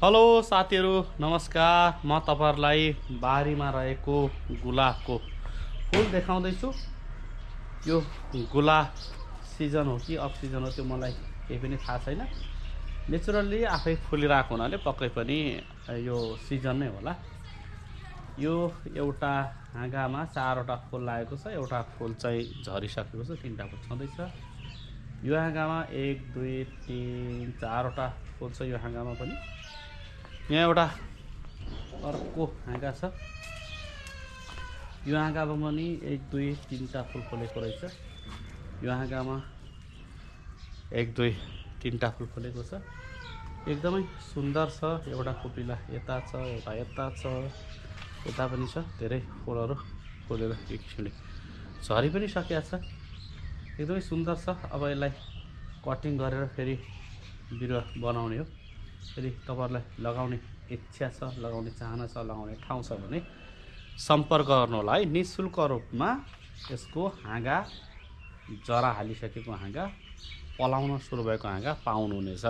Hello साथीहरू नमस्कार। म तपाईहरुलाई बारीमा रहेको गुलाबको फुल देखाउँदैछु। यो गुलाब सिजन हो कि अफ सिजन हो त्यो मलाई केही पनि थाहा छैन। नेचुरली आफै फुलिरहेको हुनाले पक्कै पनि यो सिजन नै होला। यो एउटा हाँगामा 4 वटा फुल लागेको छ। एउटा फुल चाहिँ झरिसकेको छ, 3टा फुल छँदैछ। यो हाँगामा 1 2 3 4 वटा फुल छ। यो हाँगामा पनि यहाँ एउटा अर्को हाँगा छ। यो हाँगामा पनि 1 2 3टा फुल फुलेको रहेछ। यो हाँगामा 1 2 3टा फुल फुलेको छ। एकदमै सुन्दर छ। एउटा कोपिला यता छ, एउटा यता छ, यता पनि छ। धेरै फुलहरू फुलेर एक किसिमले झरि पनि सकिएको छ। एकदमै सुन्दर छ। अब यसलाई कटिङ गरेर फेरि बिरुवा बनाउने हो। यदि तपाईहरुलाई लगाउने इच्छा छ, लगाउने चाहना छ, लगाउने ठाउँ छ भने सम्पर्क गर्नु होला है। निशुल्क रूपमा यसको हाँगा, जरा हालिसकेको हाँगा, पलाउन सुरु भएको हाँगा पाउनुहुनेछ।